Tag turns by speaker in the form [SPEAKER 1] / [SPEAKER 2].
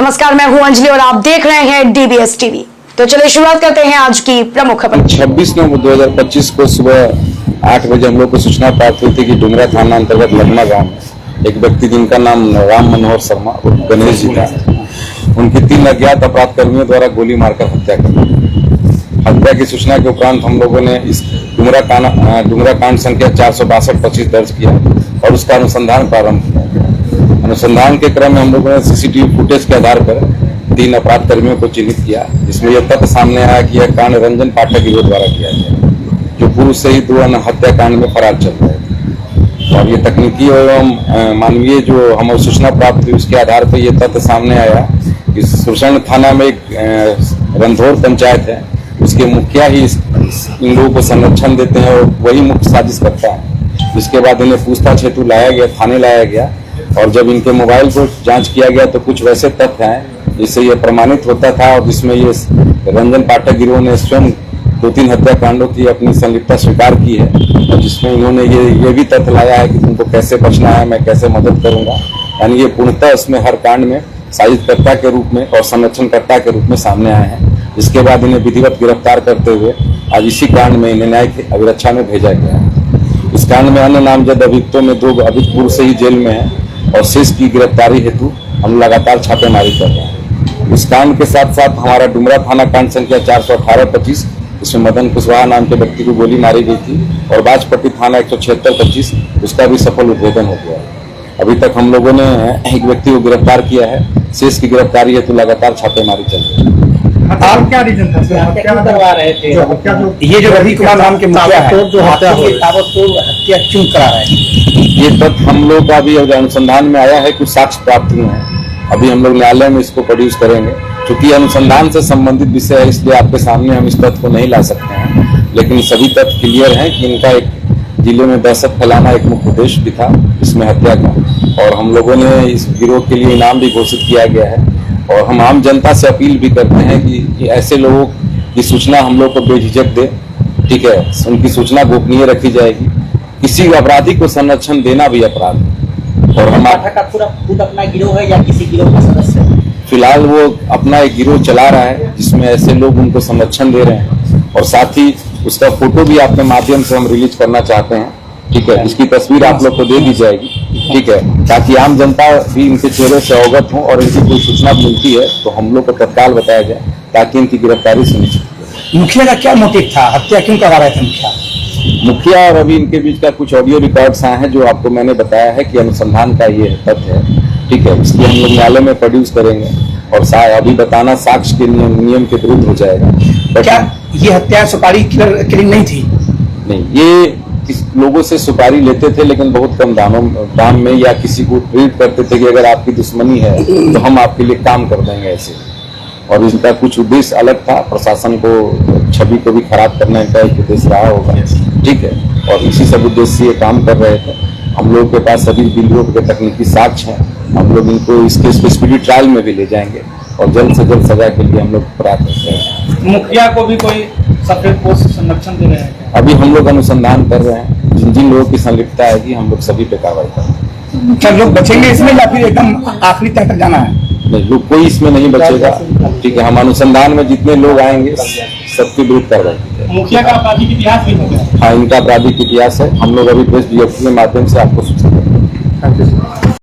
[SPEAKER 1] नमस्कार, मैं हूं अंजलि और आप देख रहे हैं डीबीएस टीवी। तो चलिए शुरुआत करते हैं आज की प्रमुख खबर।
[SPEAKER 2] 26 नवंबर 2025 को सुबह 8 बजे हम लोग को सूचना प्राप्त हुई थी कि डुमरा थाना अंतर्गत लगना गांव में एक व्यक्ति जिनका नाम राम मनोहर शर्मा गणेश जी था, उनकी 3 अज्ञात अपराध कर्मियों द्वारा गोली मारकर हत्या कर दी। हत्या की सूचना के उपरांत हम लोगों ने इस डुमरा कांड संख्या 462-25 दर्ज किया और उसका अनुसंधान प्रारंभ किया। अनुसंधान के क्रम में हम लोगों ने सीसीटीवी फुटेज के आधार पर 3 अपराध कर्मियों को चिन्हित किया, जिसमें यह तथ्य सामने आया कि यह कांड रंजन पाठक गिरोह द्वारा किया गया, जो पूर्व से ही 2 अन्य हत्याकांड में फरार चल रहे थे। और ये तकनीकी एवं मानवीय जो हमें सूचना प्राप्त हुई उसके आधार पर यह तथ्य सामने आया कि सुरसंड थाना में एक रंधौर पंचायत है, उसके मुखिया ही इन लोगों को संरक्षण देते हैं और वही मुख्य साजिश करता है। जिसके बाद इन्हें पूछताछ हेतु लाया गया, थाने लाया गया और जब इनके मोबाइल को जांच किया गया तो कुछ वैसे तथ्य हैं जिससे यह प्रमाणित होता था और जिसमें ये रंजन पाठक गिरोह ने स्वयं 2-3 हत्याकांडों की अपनी संलिप्तता स्वीकार की है और जिसमें इन्होंने ये भी तथ्य लाया है कि तुमको कैसे बचना है, मैं कैसे मदद करूंगा। यानी ये पूर्णतः इसमें हर कांड में साजिशकर्ता के रूप में और संरक्षणकर्ता के रूप में सामने आए हैं। इसके बाद इन्हें विधिवत गिरफ्तार करते हुए आज इसी कांड में इन्हें न्यायिक अभिरक्षा में भेजा गया है। इस कांड में अन्य नामजद अभियुक्तों में 2 अभियुक्त पूर्व से ही जेल में है और शेष की गिरफ्तारी हेतु हम लगातार छापेमारी कर रहे हैं। इस कांड के साथ साथ हमारा डुमरा थाना कांड संख्या 418-25, इसमें मदन कुशवाहा नाम के व्यक्ति को गोली मारी गई थी और बाजपट्टी थाना 176-25, उसका भी सफल उद्भेदन हो गया है। अभी तक हम लोगों ने एक व्यक्ति को गिरफ्तार किया है, शेष की गिरफ्तारी हेतु लगातार छापेमारी चल रही है।
[SPEAKER 3] क्या रीजन था? क्या करवा रहे थे?
[SPEAKER 4] ये जो रवि कुमार नाम के मुखिया है,
[SPEAKER 3] जो हत्या
[SPEAKER 4] हत्या क्यों करा रहे हैं?
[SPEAKER 2] ये तथ्य हम लोग का भी अनुसंधान में आया है, कुछ साक्ष्य प्राप्त हुए हैं। अभी हम लोग न्यायालय में इसको प्रोड्यूस करेंगे। चूंकि अनुसंधान से संबंधित विषय है इसलिए आपके सामने हम इस तथ्य को नहीं ला सकते हैं, लेकिन सभी तथ्य क्लियर हैं कि इनका एक जिले में दहशत फैलाना एक मुख्य उद्देश्य भी था इसमें हत्या का, और हम लोगों ने इस गिरोह के लिए इनाम भी घोषित किया गया है। और हम आम जनता से अपील भी करते हैं कि ऐसे लोगों की सूचना हम लोग को बेझिझक दे, ठीक है, उनकी सूचना गोपनीय रखी जाएगी। किसी अपराधी को संरक्षण देना भी अपराध है। और हम
[SPEAKER 4] का पूरा खुद अपना गिरोह है या किसी गिरोह का सदस्य है?
[SPEAKER 2] फिलहाल वो अपना एक गिरोह चला रहा है जिसमें ऐसे लोग उनको संरक्षण दे रहे हैं और साथ ही उसका फोटो भी आपके माध्यम से हम रिलीज करना चाहते हैं, ठीक है। इसकी तस्वीर आप लोग को दे दी जाएगी, ठीक है, ताकि आम जनता भी इनके चेहरे से अवगत हो और इनकी कोई सूचना मिलती है तो हम लोग को तत्काल बताया जाए ताकि इनकी गिरफ्तारी सुनिश्चित हो।
[SPEAKER 4] मुखिया का क्या मोटिव था? हत्या क्यों करवा रहे थे
[SPEAKER 2] मुखिया और अभी इनके बीच का कुछ ऑडियो रिकॉर्ड्स आए हैं जो आपको मैंने बताया है कि अनुसंधान का ये तथ्य है, ठीक है। इसलिए हम लोग न्यायालय में प्रोड्यूस करेंगे और अभी बताना साक्ष्य के नियम के विरुद्ध हो जाएगा।
[SPEAKER 4] क्या ये हत्या सुपारी किलिंग नहीं थी?
[SPEAKER 2] नहीं, ये लोगों से सुपारी लेते थे लेकिन बहुत कम दाम में, या किसी को ट्रीट करते थे कि अगर आपकी दुश्मनी है तो हम आपके लिए काम कर देंगे ऐसे। और इनका कुछ उद्देश्य अलग था, प्रशासन को छवि को भी खराब करने का एक उद्देश्य रहा होगा, ठीक है। और इसी सब उद्देश्य से ये काम कर रहे थे। हम लोग के पास सभी बिंदुओं के तकनीकी साक्ष्य हैं, हम लोग इनको इसके स्पेसिफिक ट्रायल में भी ले जाएंगे और जल्द से जल्द सजा के लिए हम लोग प्रयास करते हैं।
[SPEAKER 3] मुखिया को भी कोई सफेद पोस्ट संरक्षण दे रहे हैं?
[SPEAKER 2] अभी हम लोग अनुसंधान कर रहे हैं, जिन जिन लोगों की संलिप्तता है कि हम लोग सभी पे कार्रवाई करें।
[SPEAKER 4] क्या लोग बचेंगे इसमें या फिर एकदम आखिरी तक तक जाना है?
[SPEAKER 2] नहीं, लोग कोई इसमें नहीं बचेगा, ठीक है। हम अनुसंधान में जितने लोग आएंगे सबके विरुद्ध कार्रवाई की जाएगी।
[SPEAKER 3] मुखिया का आपराधिक इतिहास भी हो गया?
[SPEAKER 2] हाँ, इनका आपराधिक इतिहास है। हम लोग अभी प्रेस विज्ञप्ति के माध्यम से आपको सूचित करेंगे।